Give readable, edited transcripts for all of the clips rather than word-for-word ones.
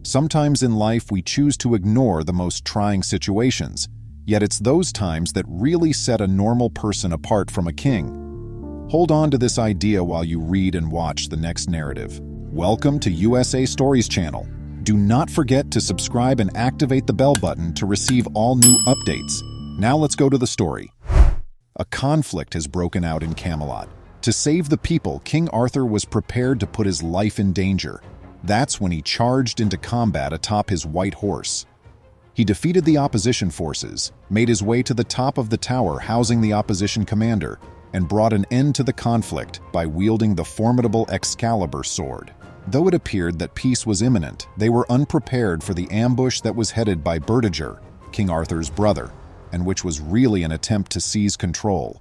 Sometimes in life we choose to ignore the most trying situations, yet it's those times that really set a normal person apart from a king. Hold on to this idea while you read and watch the next narrative. Welcome to USA Stories channel. Do not forget to subscribe and activate the bell button to receive all new updates. Now let's go to the story. A conflict has broken out in Camelot. To save the people, King Arthur was prepared to put his life in danger. That's when he charged into combat atop his white horse. He defeated the opposition forces, made his way to the top of the tower housing the opposition commander, and brought an end to the conflict by wielding the formidable Excalibur sword. Though it appeared that peace was imminent, they were unprepared for the ambush that was headed by Bertiger, King Arthur's brother, and which was really an attempt to seize control.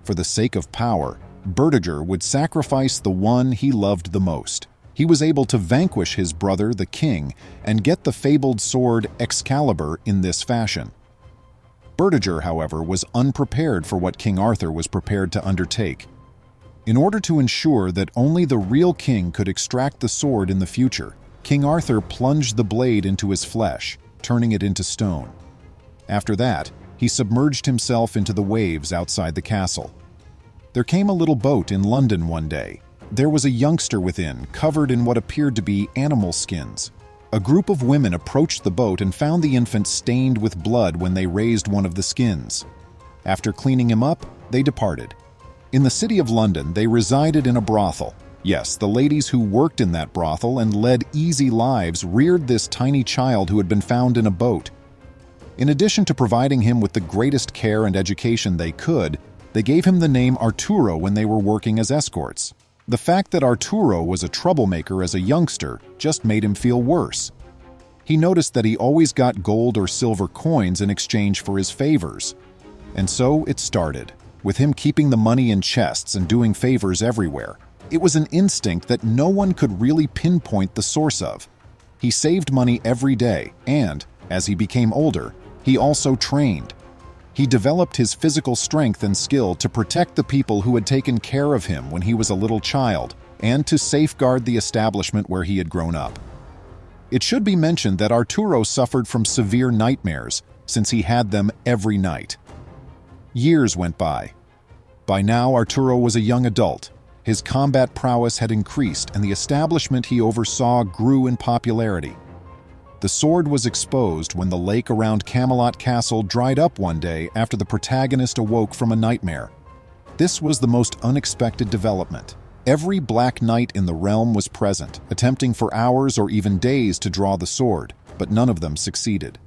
For the sake of power, Bertiger would sacrifice the one he loved the most. He was able to vanquish his brother, the king, and get the fabled sword Excalibur in this fashion. Bertiger, however, was unprepared for what King Arthur was prepared to undertake. In order to ensure that only the real king could extract the sword in the future, King Arthur plunged the blade into his flesh, turning it into stone. After that, he submerged himself into the waves outside the castle. There came a little boat in London one day. There was a youngster within, covered in what appeared to be animal skins. A group of women approached the boat and found the infant stained with blood when they raised one of the skins. After cleaning him up, they departed. In the city of London, they resided in a brothel. Yes, the ladies who worked in that brothel and led easy lives reared this tiny child who had been found in a boat. In addition to providing him with the greatest care and education they could, they gave him the name Arturo when they were working as escorts. The fact that Arturo was a troublemaker as a youngster just made him feel worse. He noticed that he always got gold or silver coins in exchange for his favors. And so it started, with him keeping the money in chests and doing favors everywhere. It was an instinct that no one could really pinpoint the source of. He saved money every day, and, as he became older, he also trained. He developed his physical strength and skill to protect the people who had taken care of him when he was a little child, and to safeguard the establishment where he had grown up. It should be mentioned that Arturo suffered from severe nightmares, since he had them every night. Years went by. By now, Arturo was a young adult. His combat prowess had increased, and the establishment he oversaw grew in popularity. The sword was exposed when the lake around Camelot Castle dried up one day after the protagonist awoke from a nightmare. This was the most unexpected development. Every Black Knight in the realm was present, attempting for hours or even days to draw the sword, but none of them succeeded.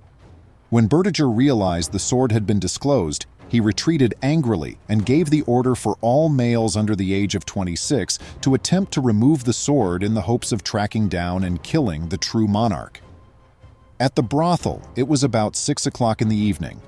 When Bertiger realized the sword had been disclosed, he retreated angrily and gave the order for all males under the age of 26 to attempt to remove the sword in the hopes of tracking down and killing the true monarch. At the brothel, it was about 6 o'clock in the evening.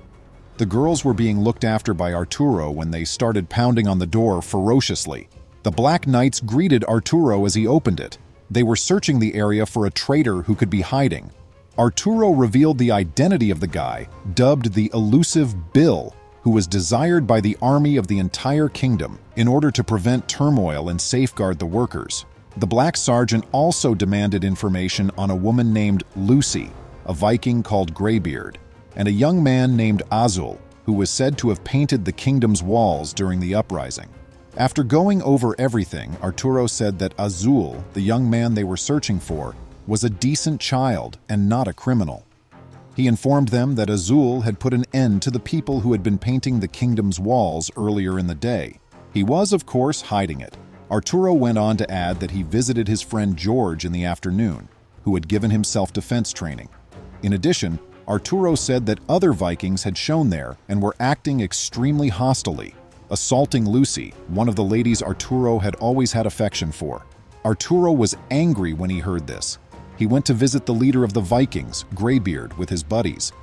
The girls were being looked after by Arturo when they started pounding on the door ferociously. The Black Knights greeted Arturo as he opened it. They were searching the area for a traitor who could be hiding. Arturo revealed the identity of the guy, dubbed the elusive Bill, who was desired by the army of the entire kingdom in order to prevent turmoil and safeguard the workers. The Black Sergeant also demanded information on a woman named Lucy, a Viking called Greybeard, and a young man named Azul, who was said to have painted the kingdom's walls during the uprising. After going over everything, Arturo said that Azul, the young man they were searching for, was a decent child and not a criminal. He informed them that Azul had put an end to the people who had been painting the kingdom's walls earlier in the day. He was, of course, hiding it. Arturo went on to add that he visited his friend George in the afternoon, who had given him self-defense training. In addition, Arturo said that other Vikings had shown there and were acting extremely hostilely, assaulting Lucy, one of the ladies Arturo had always had affection for. Arturo was angry when he heard this. He went to visit the leader of the Vikings, Greybeard, with his buddies.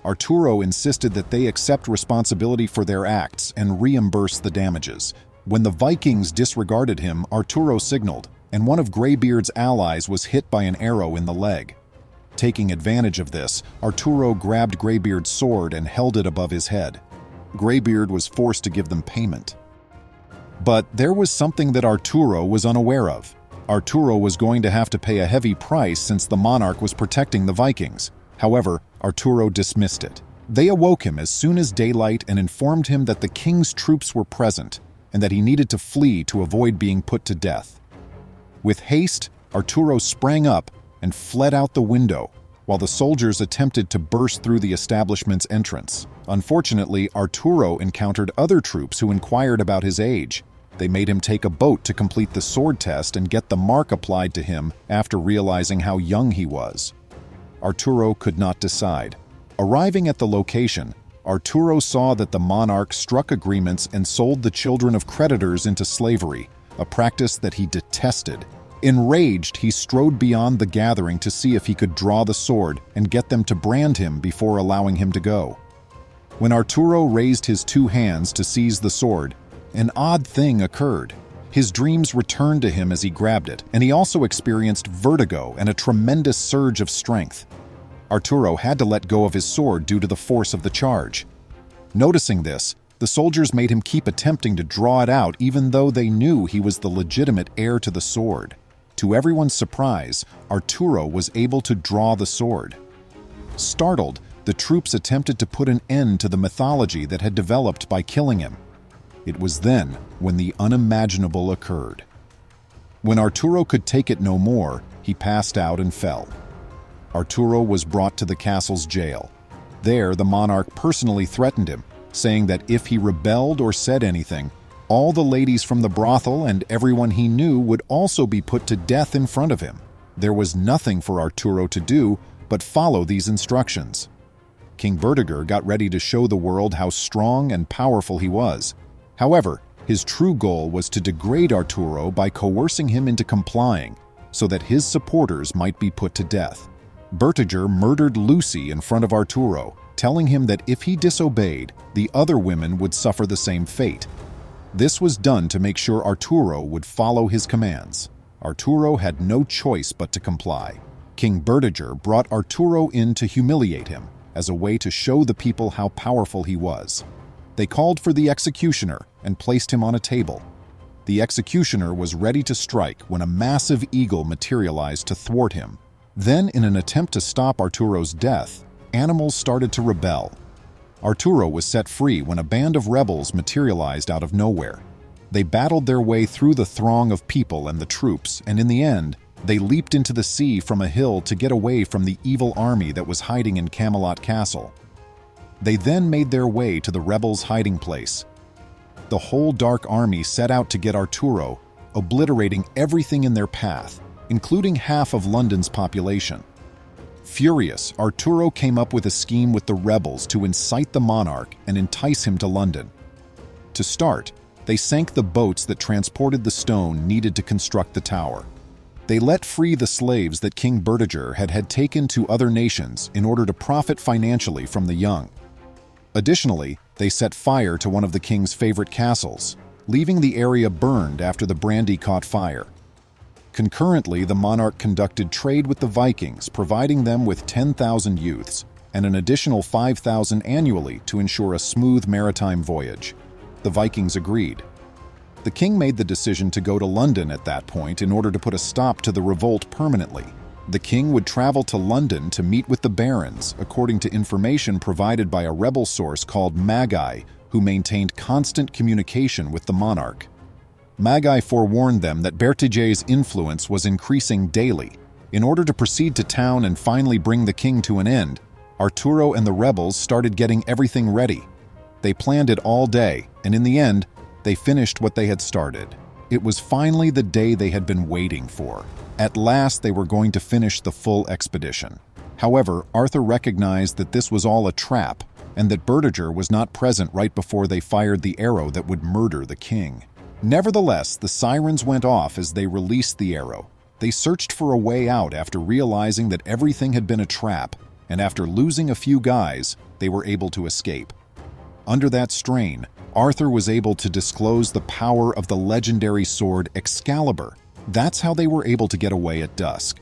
Arturo insisted that they accept responsibility for their acts and reimburse the damages. When the Vikings disregarded him, Arturo signaled, and one of Greybeard's allies was hit by an arrow in the leg. Taking advantage of this, Arturo grabbed Greybeard's sword and held it above his head. Greybeard was forced to give them payment. But there was something that Arturo was unaware of. Arturo was going to have to pay a heavy price since the monarch was protecting the Vikings. However, Arturo dismissed it. They awoke him as soon as daylight and informed him that the king's troops were present and that he needed to flee to avoid being put to death. With haste, Arturo sprang up and fled out the window, while the soldiers attempted to burst through the establishment's entrance. Unfortunately, Arturo encountered other troops who inquired about his age. They made him take a boat to complete the sword test and get the mark applied to him after realizing how young he was. Arturo could not decide. Arriving at the location, Arturo saw that the monarch struck agreements and sold the children of creditors into slavery, a practice that he detested. Enraged, he strode beyond the gathering to see if he could draw the sword and get them to brand him before allowing him to go. When Arturo raised his two hands to seize the sword, an odd thing occurred. His dreams returned to him as he grabbed it, and he also experienced vertigo and a tremendous surge of strength. Arturo had to let go of his sword due to the force of the charge. Noticing this, the soldiers made him keep attempting to draw it out even though they knew he was the legitimate heir to the sword. To everyone's surprise, Arturo was able to draw the sword. Startled, the troops attempted to put an end to the mythology that had developed by killing him. It was then when the unimaginable occurred. When Arturo could take it no more, he passed out and fell. Arturo was brought to the castle's jail. There, the monarch personally threatened him, saying that if he rebelled or said anything, all the ladies from the brothel and everyone he knew would also be put to death in front of him. There was nothing for Arturo to do but follow these instructions. King Bertiger got ready to show the world how strong and powerful he was. However, his true goal was to degrade Arturo by coercing him into complying, so that his supporters might be put to death. Bertiger murdered Lucy in front of Arturo, telling him that if he disobeyed, the other women would suffer the same fate. This was done to make sure Arturo would follow his commands. Arturo had no choice but to comply. King Bertiger brought Arturo in to humiliate him, as a way to show the people how powerful he was. They called for the executioner and placed him on a table. The executioner was ready to strike when a massive eagle materialized to thwart him. Then, in an attempt to stop Arturo's death, animals started to rebel. Arturo was set free when a band of rebels materialized out of nowhere. They battled their way through the throng of people and the troops, and in the end, they leaped into the sea from a hill to get away from the evil army that was hiding in Camelot Castle. They then made their way to the rebels' hiding place. The whole Dark Army set out to get Arturo, obliterating everything in their path, including half of London's population. Furious, Arturo came up with a scheme with the rebels to incite the monarch and entice him to London. To start, they sank the boats that transported the stone needed to construct the tower. They let free the slaves that King Bertiger had taken to other nations in order to profit financially from the young. Additionally, they set fire to one of the king's favorite castles, leaving the area burned after the brandy caught fire. Concurrently, the monarch conducted trade with the Vikings, providing them with 10,000 youths and an additional 5,000 annually to ensure a smooth maritime voyage. The Vikings agreed. The king made the decision to go to London at that point in order to put a stop to the revolt permanently. The king would travel to London to meet with the barons, according to information provided by a rebel source called Magi, who maintained constant communication with the monarch. Magi forewarned them that Bertiger's influence was increasing daily. In order to proceed to town and finally bring the king to an end, Arturo and the rebels started getting everything ready. They planned it all day, and in the end, they finished what they had started. It was finally the day they had been waiting for. At last, they were going to finish the full expedition. However, Arthur recognized that this was all a trap, and that Bertiger was not present right before they fired the arrow that would murder the king. Nevertheless, the sirens went off as they released the arrow. They searched for a way out after realizing that everything had been a trap, and after losing a few guys, they were able to escape. Under that strain, Arthur was able to disclose the power of the legendary sword Excalibur. That's how they were able to get away at dusk.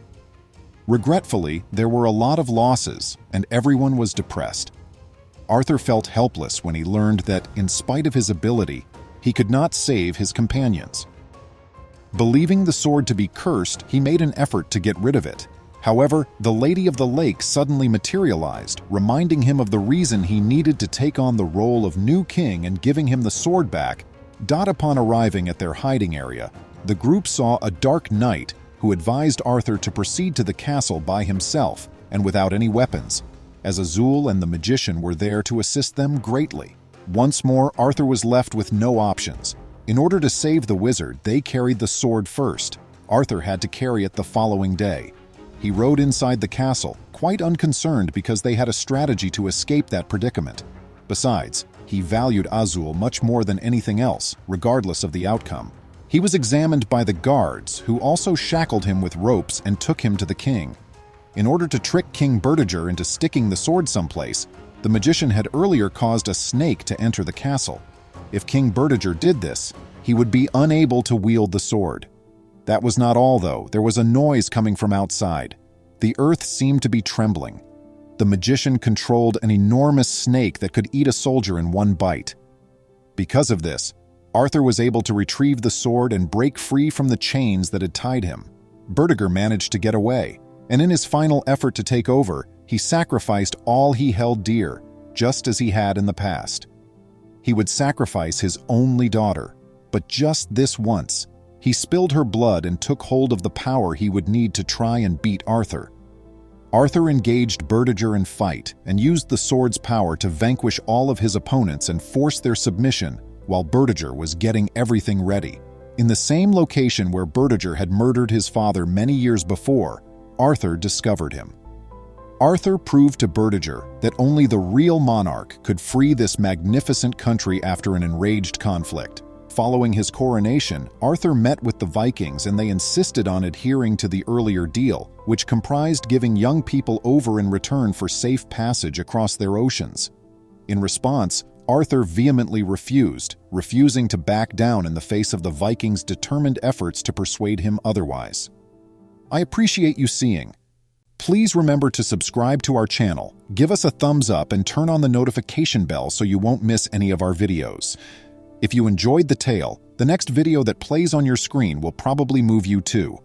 Regretfully, there were a lot of losses, and everyone was depressed. Arthur felt helpless when he learned that, in spite of his ability, he could not save his companions. Believing the sword to be cursed, he made an effort to get rid of it. However, the Lady of the Lake suddenly materialized, reminding him of the reason he needed to take on the role of new king and giving him the sword back. Upon arriving at their hiding area, the group saw a dark knight who advised Arthur to proceed to the castle by himself and without any weapons, as Azul and the magician were there to assist them greatly. Once more, Arthur was left with no options. In order to save the wizard, they carried the sword first. Arthur had to carry it the following day. He rode inside the castle, quite unconcerned because they had a strategy to escape that predicament. Besides, he valued Azul much more than anything else, regardless of the outcome. He was examined by the guards, who also shackled him with ropes and took him to the king. In order to trick King Bertiger into sticking the sword someplace, the magician had earlier caused a snake to enter the castle. If King Bertiger did this, he would be unable to wield the sword. That was not all, though. There was a noise coming from outside. The earth seemed to be trembling. The magician controlled an enormous snake that could eat a soldier in one bite. Because of this, Arthur was able to retrieve the sword and break free from the chains that had tied him. Bertiger managed to get away, and in his final effort to take over, he sacrificed all he held dear, just as he had in the past. He would sacrifice his only daughter, but just this once. He spilled her blood and took hold of the power he would need to try and beat Arthur. Arthur engaged Bertiger in fight and used the sword's power to vanquish all of his opponents and force their submission while Bertiger was getting everything ready. In the same location where Bertiger had murdered his father many years before, Arthur discovered him. Arthur proved to Bertiger that only the real monarch could free this magnificent country after an enraged conflict. Following his coronation, Arthur met with the Vikings and they insisted on adhering to the earlier deal, which comprised giving young people over in return for safe passage across their oceans. In response, Arthur vehemently refusing to back down in the face of the Vikings' determined efforts to persuade him otherwise. I appreciate you seeing. Please remember to subscribe to our channel, give us a thumbs up, and turn on the notification bell so you won't miss any of our videos. If you enjoyed the tale, the next video that plays on your screen will probably move you too.